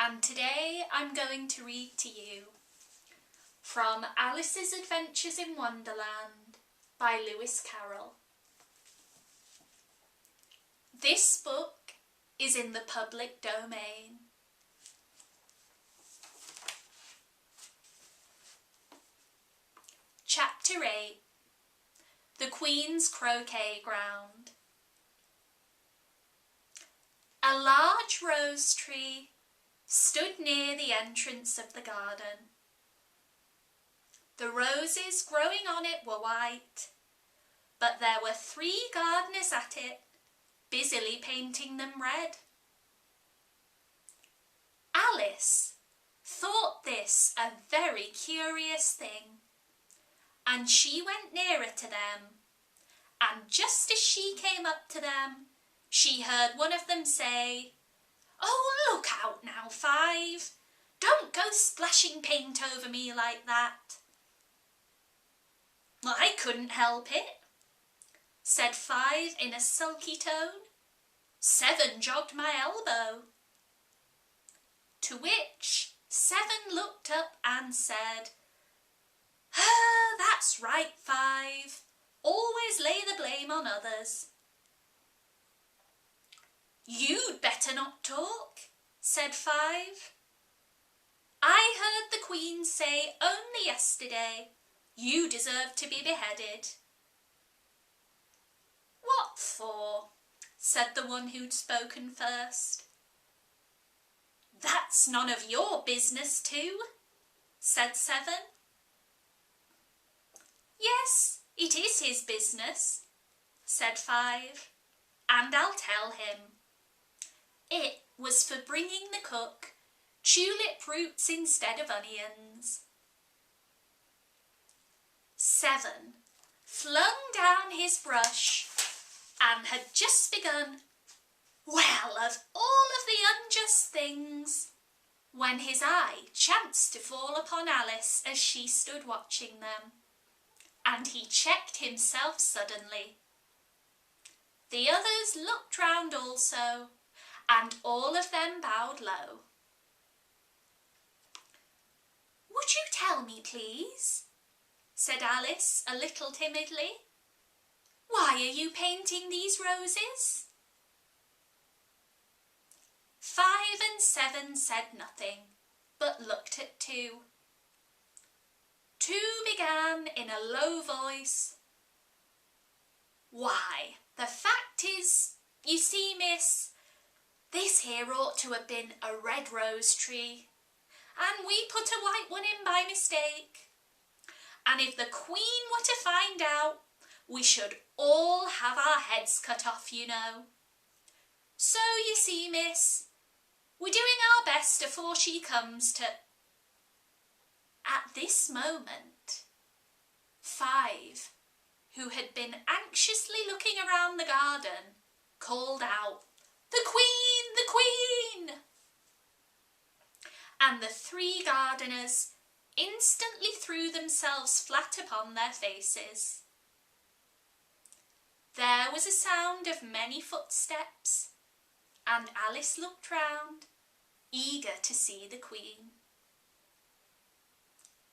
and today I'm going to read to you from Alice's Adventures in Wonderland by Lewis Carroll. This book is in the public domain. Chapter 8. The Queen's Croquet Ground. A large rose tree stood near the entrance of the garden. The roses growing on it were white, but there were 3 gardeners at it, busily painting them red. Alice thought this a very curious thing, and she went nearer to them, and just as she came up to them, she heard one of them say, "Oh, look out now, Five! Don't go splashing paint over me like that." "I couldn't help it," said Five in a sulky tone. "Seven jogged my elbow." To which 7 looked up and said, "Ah, that's right, Five. Always lay the blame on others." "You'd better not talk," said Five. "I heard the Queen say only yesterday you deserve to be beheaded." "What for?" said the one who'd spoken first. "That's none of your business too," said 7. "Yes, it is his business," said 5, "and I'll tell him. It was for bringing the cook tulip roots instead of onions." 7 flung down his brush and had just begun, "Well, of all of the unjust things," when his eye chanced to fall upon Alice as she stood watching them, and he checked himself suddenly. The others looked round also, and all of them bowed low. "Would you tell me, please," said Alice a little timidly, "why are you painting these roses?" 5 and 7 said nothing, but looked at 2. 2 began in a low voice, "Why, the fact is, you see, miss, this here ought to have been a red rose tree, and we put a white one in by mistake. And if the Queen were to find out, we should all have our heads cut off, you know. So, you see, miss, we're doing our best afore she comes to—" At this moment, 5, who had been anxiously looking around the garden, called out, "The Queen! The Queen!" And the 3 gardeners instantly threw themselves flat upon their faces. There was a sound of many footsteps, and Alice looked round, eager to see the Queen.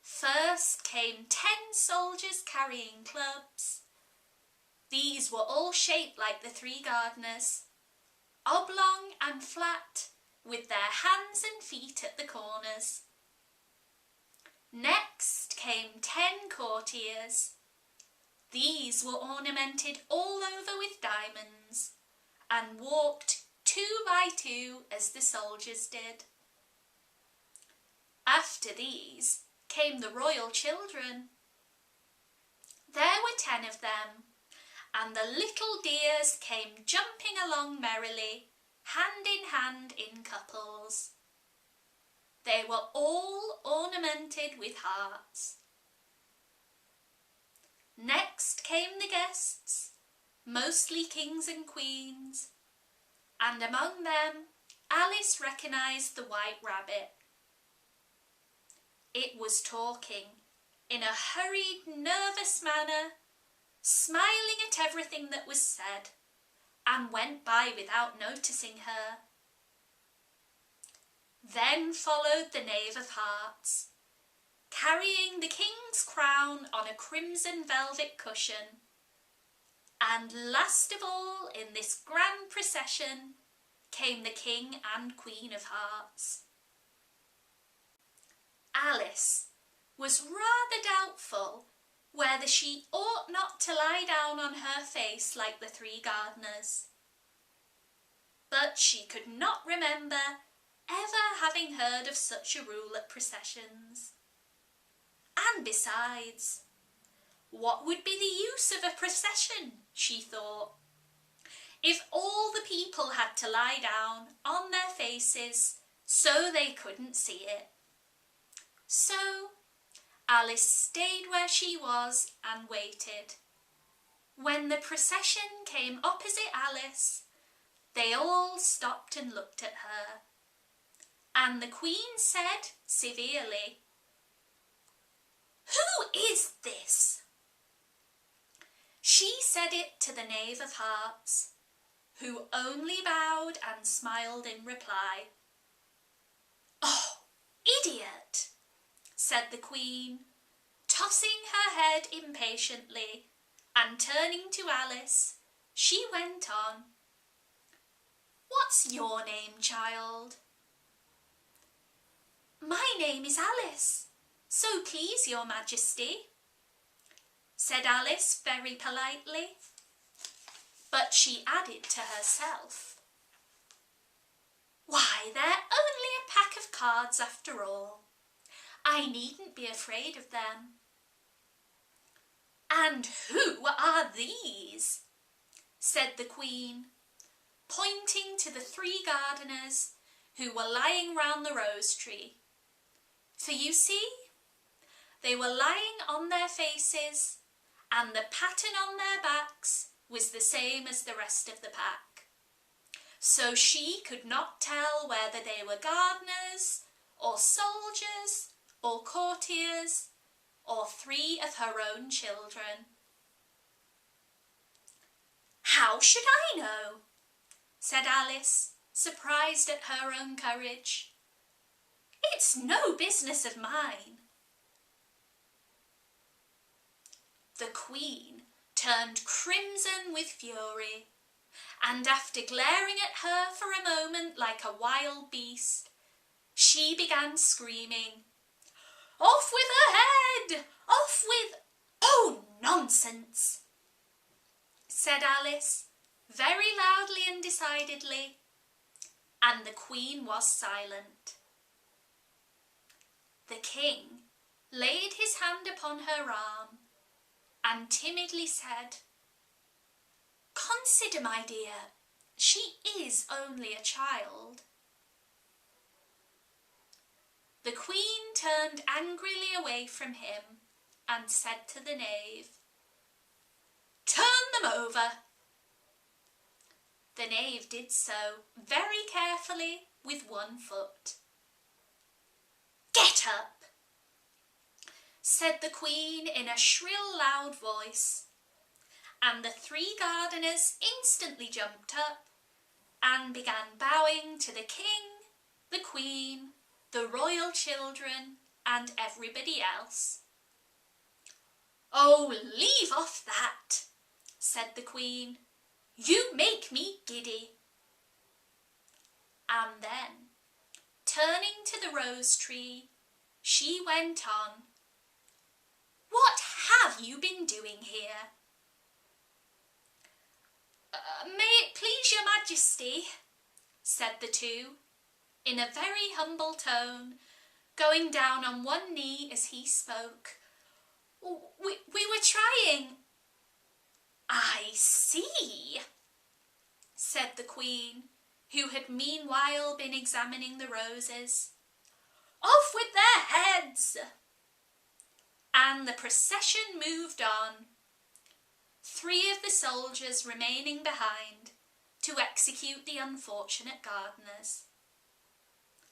First came 10 soldiers carrying clubs. These were all shaped like the 3 gardeners, oblong and flat, with their hands and feet at the corners. Next came 10 courtiers. These were ornamented all over with diamonds, and walked 2 by 2 as the soldiers did. After these came the royal children. There were 10 of them, and the little dears came jumping along merrily, hand in hand in couples. They were all ornamented with hearts. Next came the guests, mostly kings and queens, and among them Alice recognised the White Rabbit. It was talking in a hurried, nervous manner, smiling at everything that was said, and went by without noticing her. Then followed the Knave of Hearts, carrying the king's crown on a crimson velvet cushion. And last of all in this grand procession came the King and Queen of Hearts. Alice was rather doubtful whether she ought not to lie down on her face like the three gardeners. But she could not remember ever having heard of such a rule at processions. And besides, what would be the use of a procession, she thought, if all the people had to lie down on their faces so they couldn't see it? So Alice stayed where she was and waited. When the procession came opposite Alice, they all stopped and looked at her. And the Queen said severely, "Who is this?" She said it to the Knave of Hearts, who only bowed and smiled in reply. "Oh, idiot!" said the Queen, tossing her head impatiently, and turning to Alice, she went on. "What's your name, child?" "My name is Alice, so please your Majesty," said Alice very politely. But she added to herself, "Why, they're only a pack of cards after all. I needn't be afraid of them." "And who are these?" said the Queen, pointing to the three gardeners who were lying round the rose tree. For you see, they were lying on their faces, and the pattern on their backs was the same as the rest of the pack. So she could not tell whether they were gardeners, or soldiers, or courtiers, or three of her own children. "How should I know?" said Alice, surprised at her own courage. "It's no business of mine." The Queen turned crimson with fury, and after glaring at her for a moment like a wild beast, she began screaming, "Off with her head! Off with—" "Oh, nonsense!" said Alice, very loudly and decidedly, and the Queen was silent. The King laid his hand upon her arm and timidly said, "Consider, my dear, she is only a child." The Queen turned angrily away from him and said to the Knave, "Turn them over." The Knave did so very carefully with one foot. "Get up," said the Queen in a shrill, loud voice, and the three gardeners instantly jumped up and began bowing to the King, the Queen, the royal children, and everybody else. "Oh, leave off that," said the Queen. "You make me giddy." And then, turning to the rose tree, she went on, "What have you been doing here?" "May it please your Majesty," said the two, in a very humble tone, going down on one knee as he spoke. We were trying—" "I see," said the Queen, who had meanwhile been examining the roses. "Off with their heads!" And the procession moved on, three of the soldiers remaining behind to execute the unfortunate gardeners,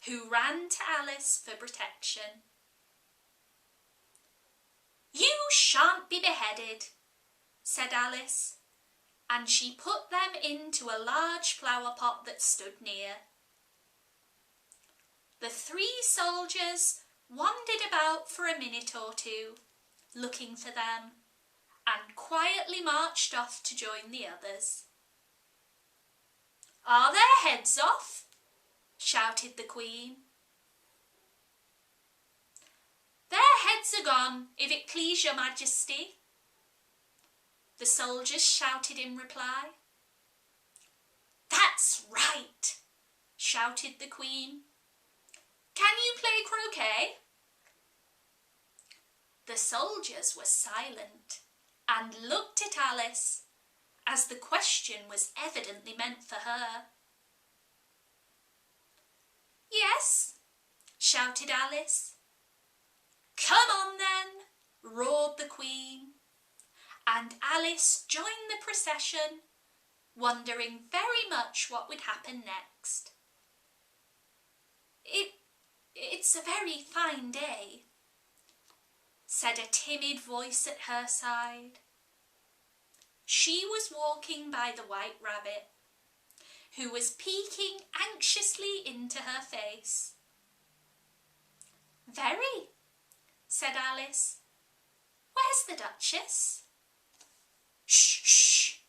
who ran to Alice for protection. "You shan't be beheaded," said Alice, and she put them into a large flower pot that stood near. The 3 soldiers wandered about for a minute or two, looking for them, and quietly marched off to join the others. "Are their heads off?" shouted the Queen. "Their heads are gone, if it please your Majesty," the soldiers shouted in reply. "That's right," shouted the Queen. "Can you play croquet?" The soldiers were silent and looked at Alice, as the question was evidently meant for her. "Yes," shouted Alice. "Come on then," roared the Queen, and Alice joined the procession, wondering very much what would happen next. It's a very fine day," said a timid voice at her side. She was walking by the White Rabbit, who was peeking anxiously into her face. "Very," said Alice. "Where's the Duchess?" "Shh, shh,"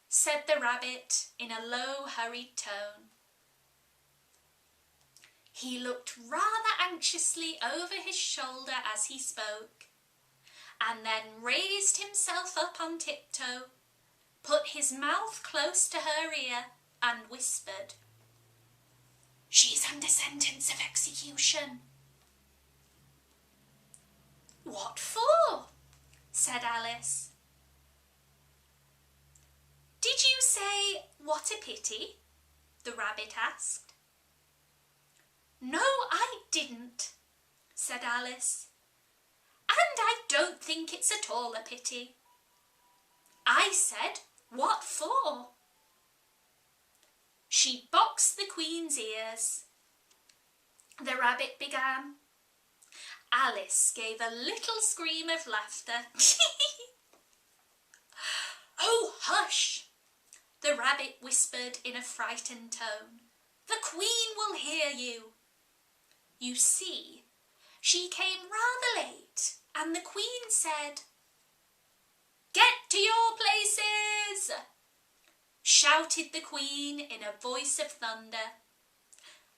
said the rabbit in a low, hurried tone. He looked rather anxiously over his shoulder as he spoke, and then raised himself up on tiptoe, put his mouth close to her ear, and whispered, "She's under sentence of execution." "What for?" said Alice. "Did you say, 'What a pity'?" the rabbit asked. "No, I didn't," said Alice, "and I don't think it's at all a pity. I said, 'What for?'" "She boxed the Queen's ears," the rabbit began. Alice gave a little scream of laughter. "Oh, hush!" the rabbit whispered in a frightened tone. "The Queen will hear you. You see, she came rather late, and the Queen said, 'Get to your places!' shouted the Queen in a voice of thunder,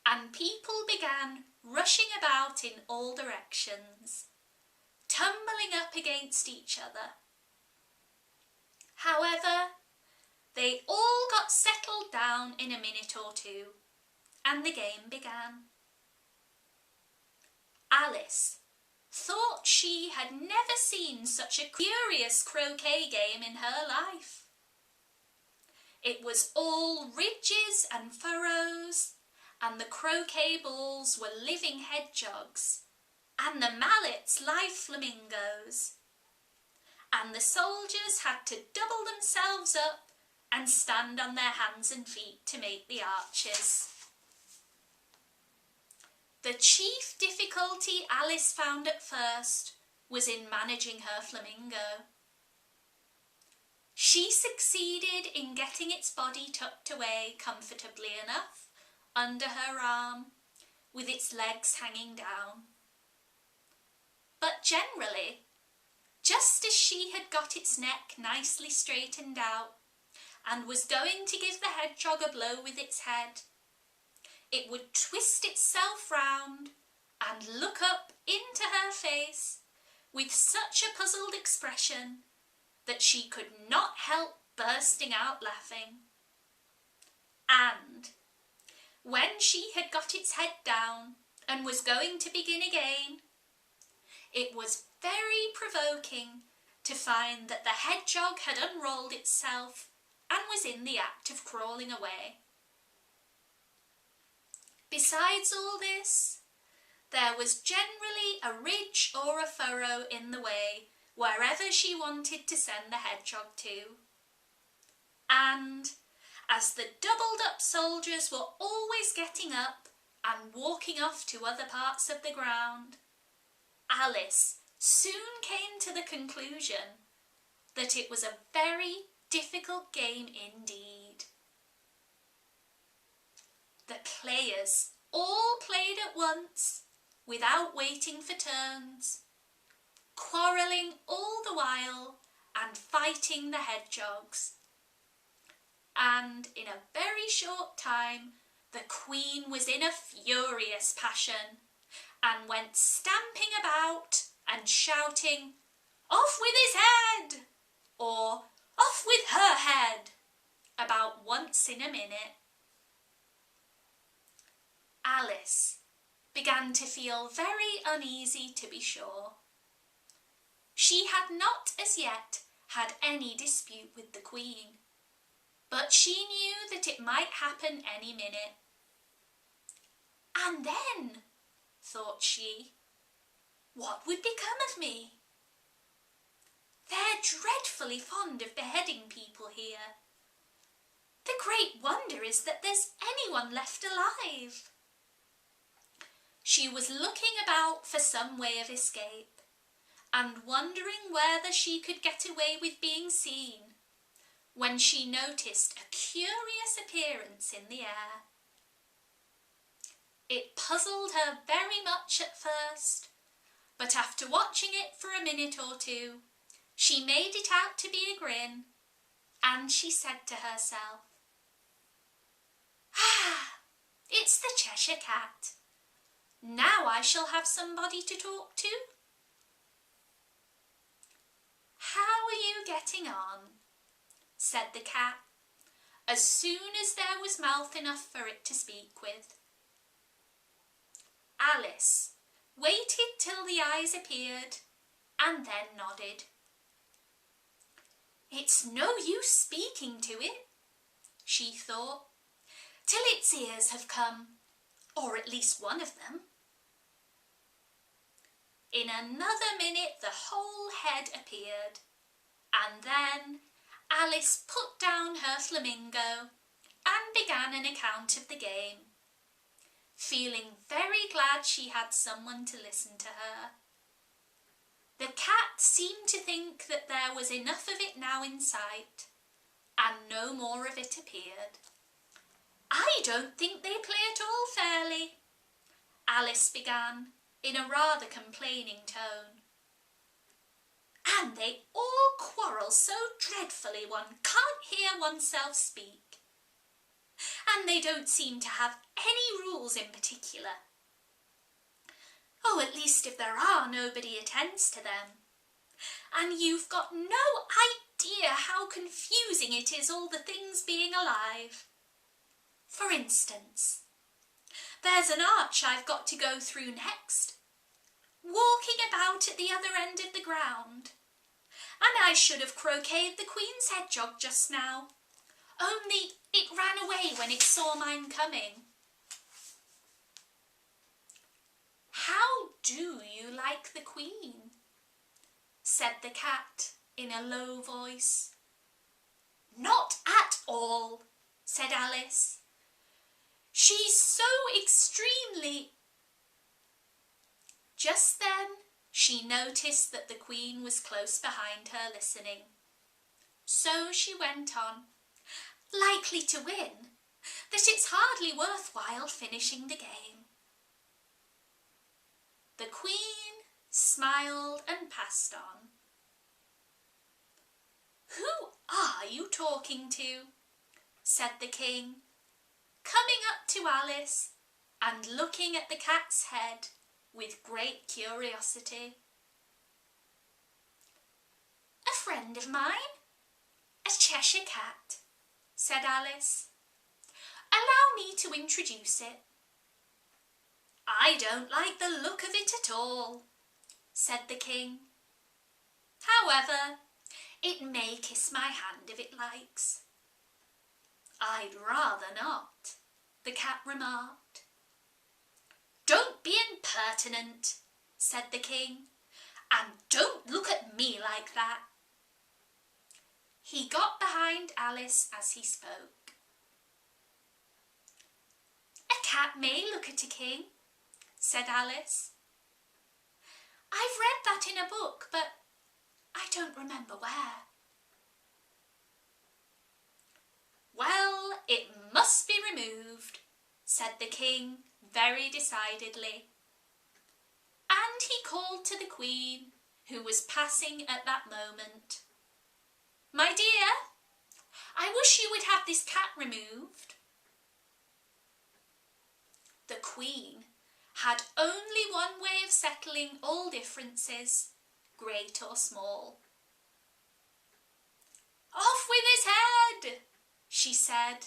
and people began rushing about in all directions, tumbling up against each other. However, they all got settled down in a minute or two, and the game began. Alice thought she had never seen such a curious croquet game in her life. It was all ridges and furrows, and the croquet balls were living hedgehogs, and the mallets live flamingos, and the soldiers had to double themselves up and stand on their hands and feet to make the arches. The chief difficulty Alice found at first was in managing her flamingo. She succeeded in getting its body tucked away comfortably enough under her arm, with its legs hanging down. But generally, just as she had got its neck nicely straightened out and was going to give the hedgehog a blow with its head, it would twist itself round and look up into her face with such a puzzled expression that she could not help bursting out laughing. And when she had got its head down and was going to begin again, it was very provoking to find that the hedgehog had unrolled itself and was in the act of crawling away. Besides all this, there was generally a ridge or a furrow in the way wherever she wanted to send the hedgehog to. And as the doubled-up soldiers were always getting up and walking off to other parts of the ground, Alice soon came to the conclusion that it was a very difficult game indeed. The players all played at once, without waiting for turns, quarrelling all the while and fighting the hedgehogs. And in a very short time, the Queen was in a furious passion and went stamping about and shouting, "Off with his head!" or "Off with her head!" about once in a minute. Alice began to feel very uneasy, to be sure. She had not as yet had any dispute with the Queen, but she knew that it might happen any minute. And then, thought she, what would become of me? They're dreadfully fond of beheading people here. The great wonder is that there's anyone left alive. She was looking about for some way of escape and wondering whether she could get away with being seen, when she noticed a curious appearance in the air. It puzzled her very much at first, but after watching it for a minute or two, she made it out to be a grin, and she said to herself, "Ah, it's the Cheshire Cat. Now I shall have somebody to talk to." "How are you getting on?" said the cat, as soon as there was mouth enough for it to speak with. Alice waited till the eyes appeared and then nodded. "It's no use speaking to it," she thought, "till its ears have come, or at least one of them." In another minute the whole head appeared, and then Alice put down her flamingo and began an account of the game, feeling very glad she had someone to listen to her. The cat seemed to think that there was enough of it now in sight, and no more of it appeared. "I don't think they play at all fairly," Alice began in a rather complaining tone. "And they all quarrel so dreadfully one can't hear oneself speak. And they don't seem to have any rules in particular. Oh, at least if there are, nobody attends to them. And you've got no idea how confusing it is, all the things being alive. For instance, there's an arch I've got to go through next, walking about at the other end of the ground, and I should have croqueted the Queen's hedgehog just now, only it ran away when it saw mine coming." "How do you like the Queen?" said the cat in a low voice. "Not at all," said Alice. "She's so extremely—" Just then she noticed that the Queen was close behind her listening. So she went on, "Likely to win, that it's hardly worthwhile finishing the game." The Queen smiled and passed on. "Who are you talking to?" said the King, coming up to Alice and looking at the cat's head with great curiosity. "A friend of mine, a Cheshire Cat," said Alice. "Allow me to introduce it." "I don't like the look of it at all," said the King. "However, it may kiss my hand if it likes." "I'd rather not," the cat remarked. "Don't be impertinent," said the King, "and don't look at me like that." He got behind Alice as he spoke. "A cat may look at a king," said Alice. "I've read that in a book, but I don't remember where." "Well, it must be removed," said the King very decidedly. And he called to the Queen, who was passing at that moment. "My dear, I wish you would have this cat removed." The Queen had only one way of settling all differences, great or small. "Off with his head," she said,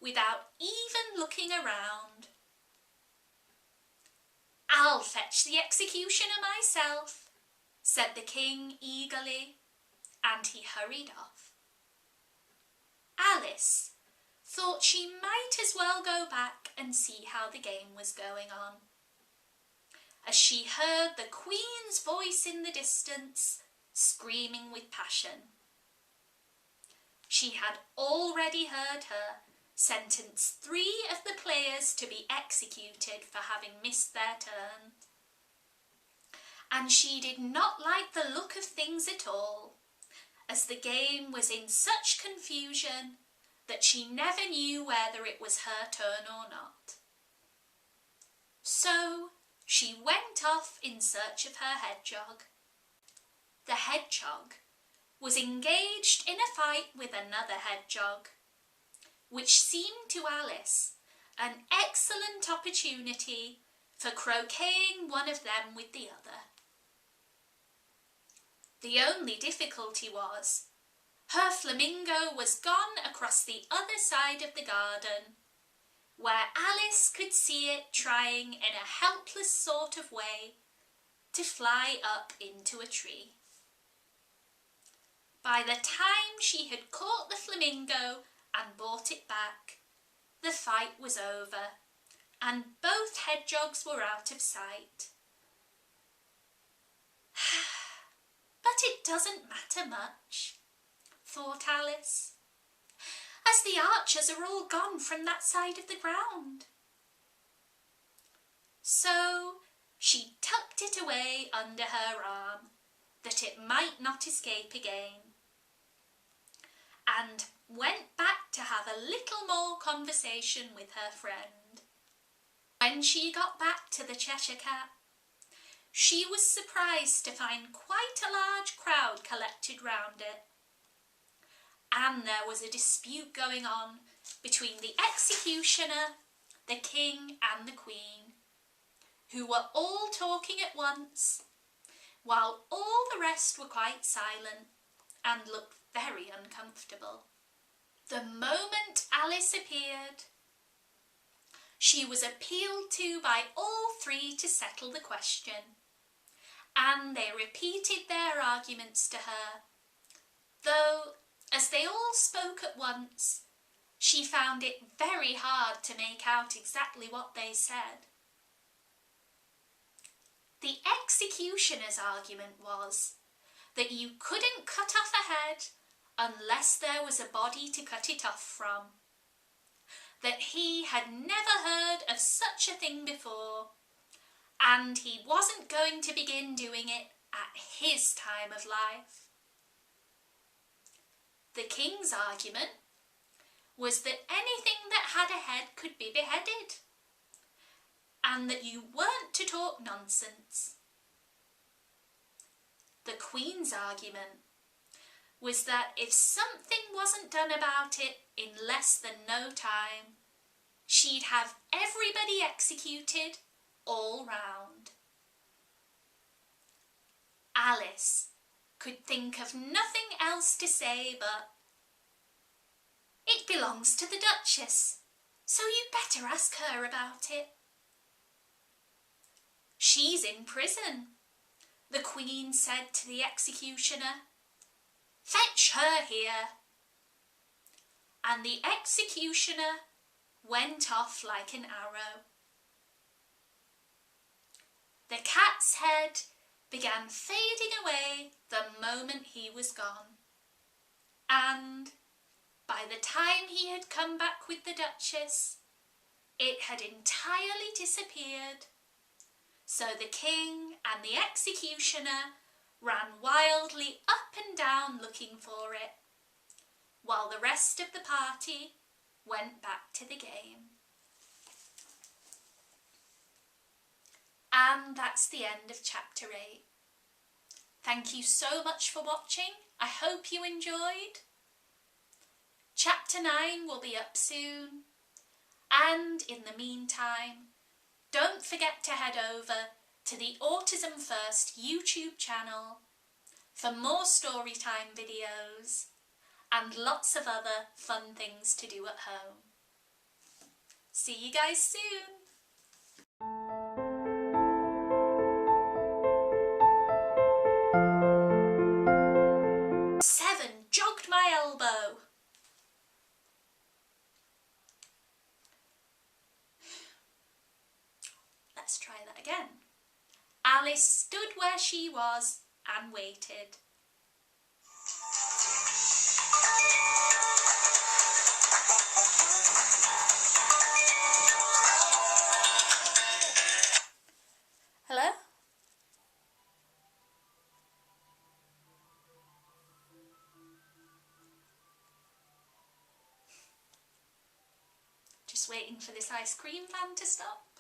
without even looking around. "I'll fetch the executioner myself," said the King eagerly, and he hurried off. Alice thought she might as well go back and see how the game was going on, as she heard the Queen's voice in the distance, screaming with passion. She had already heard her sentence 3 of the players to be executed for having missed their turn, and she did not like the look of things at all, as the game was in such confusion that she never knew whether it was her turn or not. So she went off in search of her hedgehog. The hedgehog was engaged in a fight with another hedgehog, which seemed to Alice an excellent opportunity for croqueting one of them with the other. The only difficulty was, her flamingo was gone across the other side of the garden, where Alice could see it trying in a helpless sort of way to fly up into a tree. By the time she had caught the flamingo and brought it back, the fight was over, and both hedgehogs were out of sight. "But it doesn't matter much," thought Alice, "as the archers are all gone from that side of the ground." So she tucked it away under her arm, that it might not escape again, and went back to have a little more conversation with her friend. When she got back to the Cheshire Cat, she was surprised to find quite a large crowd collected round it, and there was a dispute going on between the executioner, the King and the Queen, who were all talking at once, while all the rest were quite silent and looked very uncomfortable. The moment Alice appeared, she was appealed to by all 3 to settle the question, and they repeated their arguments to her, though, as they all spoke at once, she found it very hard to make out exactly what they said. The executioner's argument was that you couldn't cut off a head unless there was a body to cut it off from, that he had never heard of such a thing before, and he wasn't going to begin doing it at his time of life. The King's argument was that anything that had a head could be beheaded, and that you weren't to talk nonsense. The Queen's argument was that if something wasn't done about it in less than no time, she'd have everybody executed all round. Alice could think of nothing else to say but, "It belongs to the Duchess, so you'd better ask her about it." "She's in prison," the Queen said to the executioner. "Fetch her here." And the executioner went off like an arrow. The cat's head began fading away the moment he was gone, and by the time he had come back with the Duchess, it had entirely disappeared. So the King and the executioner ran wildly up and down looking for it, while the rest of the party went back to the game. And that's the end of chapter 8. Thank you so much for watching. I hope you enjoyed. Chapter 9 will be up soon. And in the meantime, don't forget to head over to the Autism First YouTube channel for more storytime videos and lots of other fun things to do at home. See you guys soon! 7 jogged my elbow. Let's try that again. Alice stood where she was and waited. Hello? Just waiting for this ice cream van to stop.